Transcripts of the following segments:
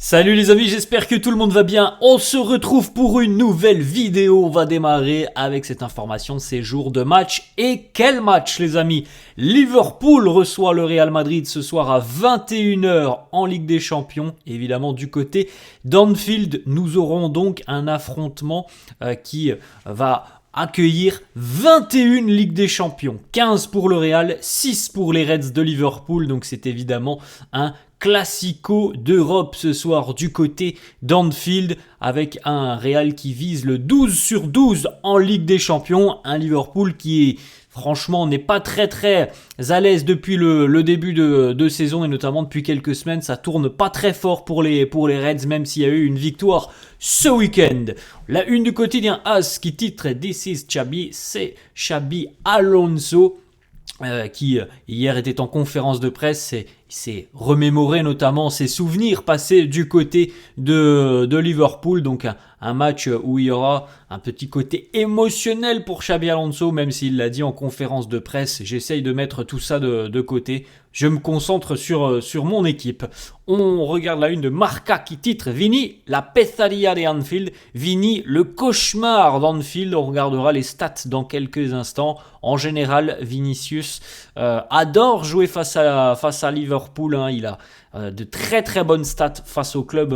Salut les amis, j'espère que tout le monde va bien. On se retrouve pour une nouvelle vidéo. On va démarrer avec cette information, c'est jour de match. Et quel match les amis! Liverpool reçoit le Real Madrid ce soir à 21h en Ligue des Champions. Évidemment du côté d'Anfield, nous aurons donc un affrontement qui va accueillir 21 Ligue des Champions. 15 pour le Real, 6 pour les Reds de Liverpool. Donc c'est évidemment un classico d'Europe ce soir du côté d'Anfield avec un Real qui vise le 12 sur 12 en Ligue des Champions, un Liverpool qui est franchement n'est pas très à l'aise depuis le début de saison et notamment depuis quelques semaines. Ça tourne pas très fort pour les Reds, même s'il y a eu une victoire ce week-end. La une du quotidien AS qui titre This is Xabi, c'est Xabi Alonso qui hier était en conférence de presse. Il s'est remémoré notamment ses souvenirs passés du côté de Liverpool. Donc un match où il y aura un petit côté émotionnel pour Xabi Alonso, même s'il l'a dit en conférence de presse. J'essaye de mettre tout ça de côté. Je me concentre sur mon équipe. On regarde la une de Marca qui titre Vini, la pesadilla de Anfield. Vini, le cauchemar d'Anfield. On regardera les stats dans quelques instants. En général, Vinicius adore jouer face à Liverpool. Hein. Il a de très bonnes stats face au club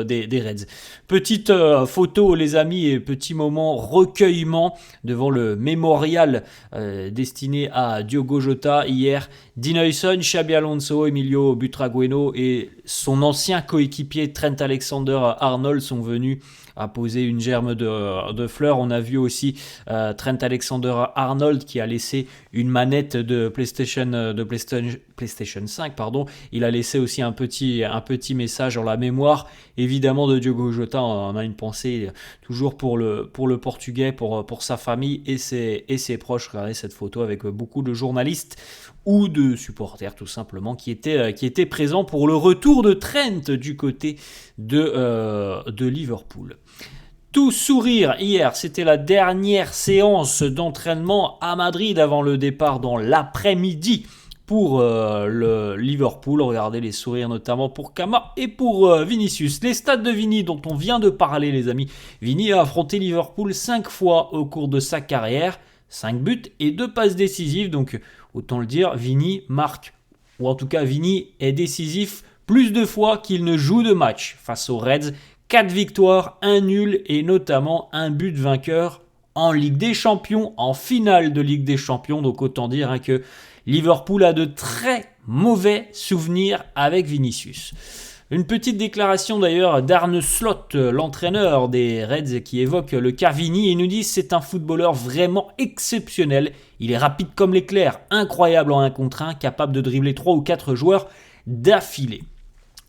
des Reds. Petite photo les amis et petit moment recueillement devant le mémorial destiné à Diogo Jota hier. Dean Huijsen, Xabi Alonso, Emilio Butragueño et son ancien coéquipier Trent Alexander-Arnold sont venus à poser une germe de fleurs. On a vu aussi Trent Alexander-Arnold qui a laissé une manette de PlayStation 5. Il a laissé aussi un petit message en la mémoire évidemment de Diogo Jota. On a une pensée toujours pour le Portugais, pour sa famille et ses proches. Regardez cette photo avec beaucoup de journalistes ou de supporters tout simplement qui étaient présents pour le retour de Trent du côté de Liverpool. Tout sourire hier, c'était la dernière séance d'entraînement à Madrid avant le départ dans l'après-midi pour le Liverpool. Regardez les sourires notamment pour Kama et pour Vinicius. Les stats de Vini dont on vient de parler les amis. Vini a affronté Liverpool 5 fois au cours de sa carrière, 5 buts et 2 passes décisives. Donc autant le dire, Vini marque, ou en tout cas Vini est décisif plus de fois qu'il ne joue de match face aux Reds. 4 victoires, 1 nul et notamment un but vainqueur en Ligue des Champions, en finale de Ligue des Champions. Donc autant dire que Liverpool a de très mauvais souvenirs avec Vinicius. Une petite déclaration d'ailleurs d'Arne Slot, l'entraîneur des Reds, qui évoque le cas Vini et nous dit c'est un footballeur vraiment exceptionnel. Il est rapide comme l'éclair, incroyable en 1 contre 1, capable de dribbler 3 ou 4 joueurs d'affilée.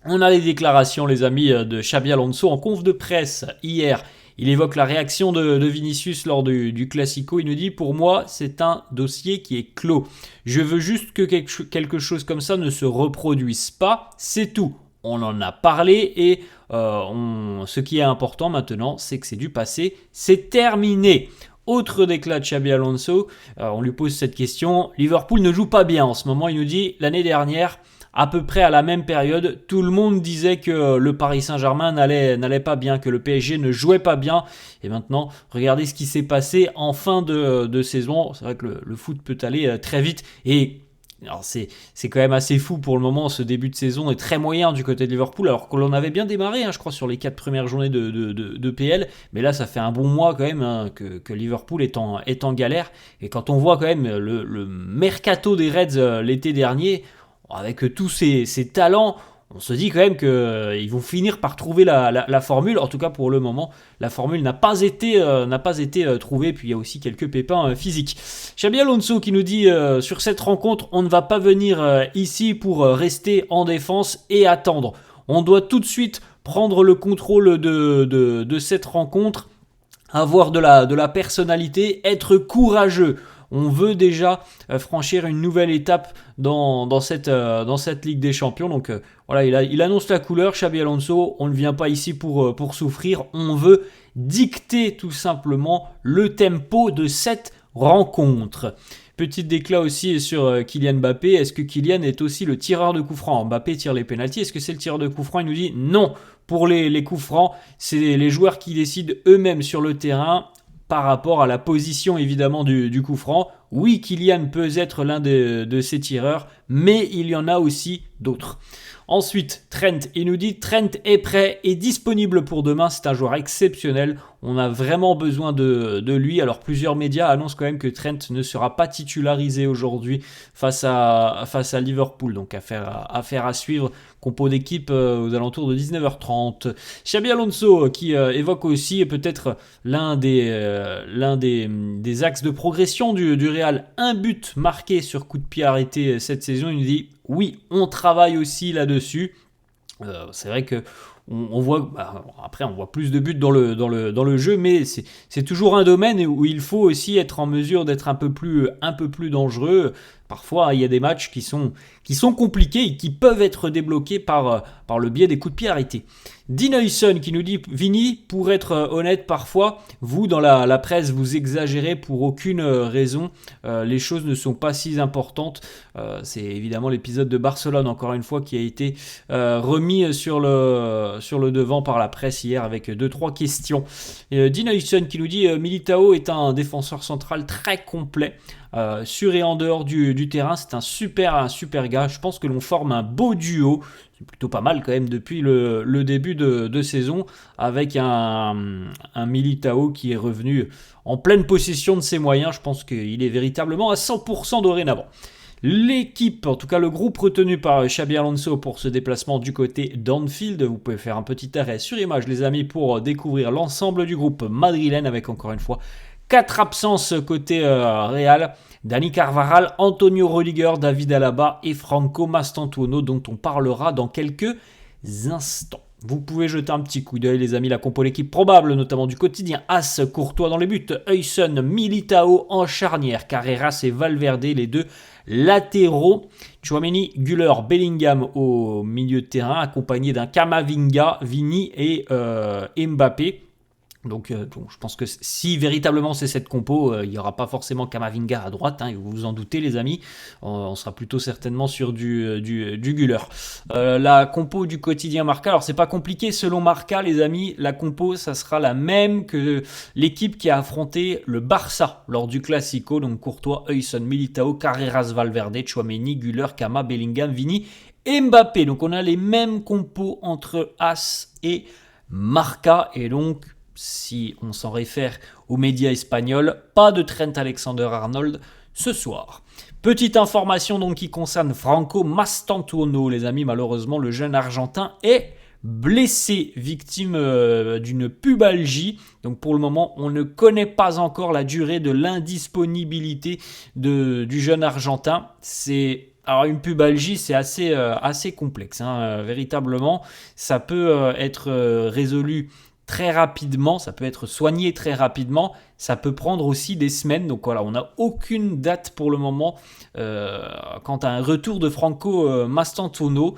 On a les déclarations les amis de Xabi Alonso en conf de presse hier. Il évoque la réaction de Vinicius lors du Classico. Il nous dit « Pour moi, c'est un dossier qui est clos. Je veux juste que quelque chose comme ça ne se reproduise pas. C'est tout. On en a parlé et ce qui est important maintenant, c'est que c'est du passé. C'est terminé. » Autre déclat de Xabi Alonso, on lui pose cette question. Liverpool ne joue pas bien en ce moment. Il nous dit « L'année dernière, à peu près à la même période, tout le monde disait que le Paris Saint-Germain n'allait pas bien, que le PSG ne jouait pas bien. Et maintenant, regardez ce qui s'est passé en fin de saison. C'est vrai que le foot peut aller très vite. Et alors c'est quand même assez fou pour le moment. Ce début de saison est très moyen du côté de Liverpool, alors que l'on avait bien démarré, je crois, sur les 4 premières journées de PL. Mais là, ça fait un bon mois quand même que Liverpool est en galère. Et quand on voit quand même le mercato des Reds l'été dernier, avec tous ces talents, on se dit quand même qu'ils vont finir par trouver la formule. En tout cas, pour le moment, la formule n'a pas été trouvée. Puis il y a aussi quelques pépins physiques. Xabi Alonso qui nous dit sur cette rencontre, on ne va pas venir ici pour rester en défense et attendre. On doit tout de suite prendre le contrôle de cette rencontre, avoir de la personnalité, être courageux. On veut déjà franchir une nouvelle étape dans cette Ligue des Champions. Donc voilà, il annonce la couleur, Xabi Alonso. On ne vient pas ici pour souffrir. On veut dicter tout simplement le tempo de cette rencontre. Petite déclat aussi sur Kylian Mbappé. Est-ce que Kylian est aussi le tireur de coups francs? Mbappé tire les pénaltys. Est-ce que c'est le tireur de coups francs? Il nous dit non. Pour les coups francs, c'est les joueurs qui décident eux-mêmes sur le terrain par rapport à la position évidemment du coup franc. Oui, Kylian peut être l'un de ces tireurs, mais il y en a aussi d'autres. Ensuite, Trent, il nous dit Trent est prêt et disponible pour demain. C'est un joueur exceptionnel. On a vraiment besoin de lui. Alors plusieurs médias annoncent quand même que Trent ne sera pas titularisé aujourd'hui face à Liverpool. Donc affaire à suivre. Compo d'équipe aux alentours de 19h30. Xabi Alonso qui évoque aussi peut-être l'un des axes de progression du Real. Un but marqué sur coup de pied arrêté cette saison. Il nous dit oui, on travaille aussi là-dessus. C'est vrai que on voit, après on voit plus de buts dans le jeu, mais c'est toujours un domaine où il faut aussi être en mesure d'être un peu plus dangereux. Parfois, il y a des matchs qui sont compliqués et qui peuvent être débloqués par le biais des coups de pied arrêtés. Dean Huyson qui nous dit Vini, pour être honnête, parfois, vous dans la presse, vous exagérez pour aucune raison. Les choses ne sont pas si importantes. C'est évidemment l'épisode de Barcelone, encore une fois, qui a été remis sur le devant par la presse hier avec 2-3 questions. Dean Huyson qui nous dit Militao est un défenseur central très complet. Sur et en dehors du terrain, c'est un super gars. Je pense que l'on forme un beau duo. C'est plutôt pas mal quand même depuis le début de saison, avec un Militao qui est revenu en pleine possession de ses moyens. Je pense qu'il est véritablement à 100% dorénavant. L'équipe, en tout cas le groupe retenu par Xabi Alonso pour ce déplacement du côté d'Anfield. Vous pouvez faire un petit arrêt sur image les amis pour découvrir l'ensemble du groupe madrilène avec encore une fois 4 absences côté Real. Dani Carvajal, Antonio Rudiger, David Alaba et Franco Mastantuono dont on parlera dans quelques instants. Vous pouvez jeter un petit coup d'œil les amis, la compo l'équipe probable notamment du quotidien. As, Courtois dans les buts, Huyson, Militao en charnière, Carreras et Valverde les deux latéraux. Tchouaméni, Güler, Bellingham au milieu de terrain accompagné d'un Camavinga, Vini et Mbappé. Donc je pense que si véritablement c'est cette compo, il n'y aura pas forcément Camavinga à droite, vous vous en doutez les amis, on sera plutôt certainement sur du Güler. La compo du quotidien Marca, alors c'est pas compliqué selon Marca les amis, la compo ça sera la même que l'équipe qui a affronté le Barça lors du Classico, donc Courtois, Huyson, Militao, Carreras, Valverde, Tchouaméni, Güler, Cama, Bellingham, Vini et Mbappé. Donc on a les mêmes compos entre As et Marca et donc si on s'en réfère aux médias espagnols, pas de Trent Alexander-Arnold ce soir. Petite information donc qui concerne Franco Mastantuono, les amis, malheureusement le jeune Argentin est blessé, victime d'une pubalgie. Donc pour le moment, on ne connaît pas encore la durée de l'indisponibilité du jeune Argentin. Alors une pubalgie, c'est assez complexe, véritablement. Ça peut être résolu très rapidement, ça peut être soigné très rapidement, ça peut prendre aussi des semaines. Donc voilà, on n'a aucune date pour le moment quant à un retour de Franco Mastantuono.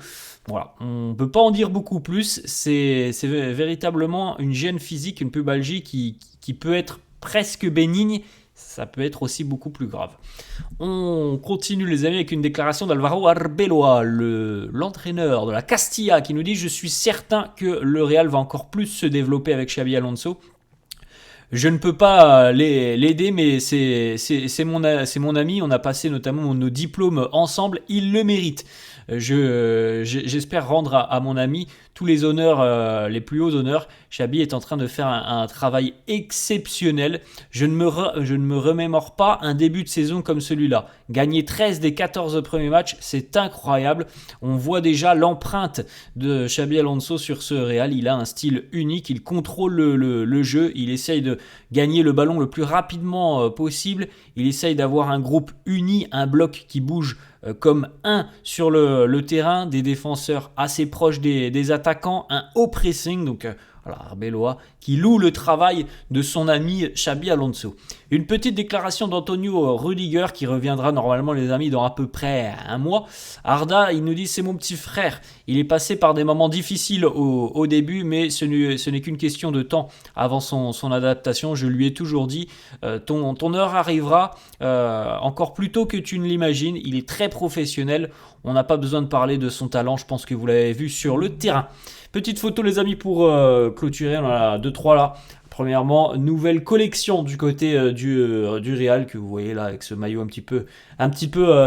Voilà, on ne peut pas en dire beaucoup plus. C'est véritablement une gêne physique, une pubalgie qui peut être presque bénigne. Ça peut être aussi beaucoup plus grave. On continue les amis avec une déclaration d'Alvaro Arbeloa, l'entraîneur de la Castilla, qui nous dit « Je suis certain que le Real va encore plus se développer avec Xabi Alonso. Je ne peux pas l'aider, mais c'est mon ami. On a passé notamment nos diplômes ensemble. Il le mérite. J'espère rendre à mon ami tous les honneurs, les plus hauts honneurs. Xabi est en train de faire un travail exceptionnel. Je ne me remémore pas un début de saison comme celui-là. Gagner 13 des 14 premiers matchs, c'est incroyable. On voit déjà l'empreinte de Xabi Alonso sur ce Real. Il a un style unique, il contrôle le jeu, il essaye de gagner le ballon le plus rapidement possible. Il essaye d'avoir un groupe uni, un bloc qui bouge comme un sur le terrain, des défenseurs assez proches des attaquants, un haut pressing. Donc Voilà, Arbeloa qui loue le travail de son ami Xabi Alonso. Une petite déclaration d'Antonio Rudiger qui reviendra normalement les amis dans à peu près un mois. Arda, il nous dit c'est mon petit frère. Il est passé par des moments difficiles au début, mais ce n'est qu'une question de temps avant son adaptation. Je lui ai toujours dit, ton heure arrivera encore plus tôt que tu ne l'imagines. Il est très professionnel. On n'a pas besoin de parler de son talent. Je pense que vous l'avez vu sur le terrain. Petite photo les amis pour clôturer, on en a 2-3 là. Premièrement, nouvelle collection du côté du Real que vous voyez là avec ce maillot un petit peu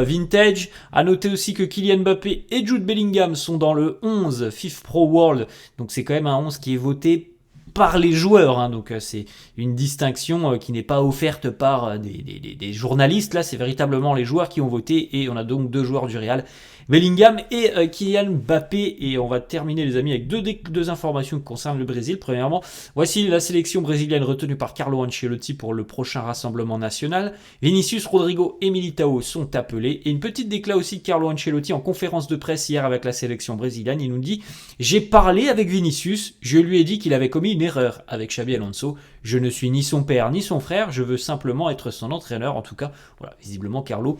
vintage. À noter aussi que Kylian Mbappé et Jude Bellingham sont dans le 11 FIFA Pro World. Donc c'est quand même un 11 qui est voté par les joueurs, hein. Donc c'est une distinction qui n'est pas offerte par des journalistes. Là, c'est véritablement les joueurs qui ont voté et on a donc 2 joueurs du Real, Bellingham et Kylian Mbappé. Et on va terminer les amis avec deux informations qui concernent le Brésil. Premièrement, voici la sélection brésilienne retenue par Carlo Ancelotti pour le prochain rassemblement national. Vinicius, Rodrigo et Militao sont appelés. Et une petite déclaration aussi de Carlo Ancelotti en conférence de presse hier avec la sélection brésilienne. Il nous dit « J'ai parlé avec Vinicius, je lui ai dit qu'il avait commis une erreur avec Xabi Alonso. Je ne suis ni son père ni son frère, je veux simplement être son entraîneur. » En tout cas, voilà, visiblement Carlo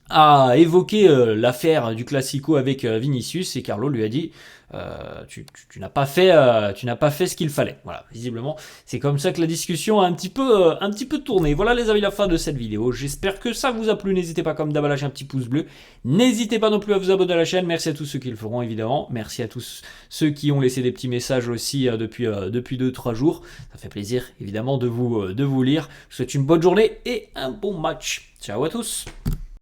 a évoqué l'affaire du Classico avec Vinicius et Carlo lui a dit tu n'as pas fait ce qu'il fallait. Voilà, visiblement c'est comme ça que la discussion a un petit peu tourné. Voilà les amis, la fin de cette vidéo. J'espère que ça vous a plu. N'hésitez pas comme d'hab à lâcher un petit pouce bleu. N'hésitez pas non plus à vous abonner à la chaîne. Merci à tous ceux qui le feront évidemment. Merci à tous ceux qui ont laissé des petits messages aussi depuis 2-3 jours. Ça fait plaisir évidemment de vous lire. Je vous souhaite une bonne journée et un bon match. Ciao à tous.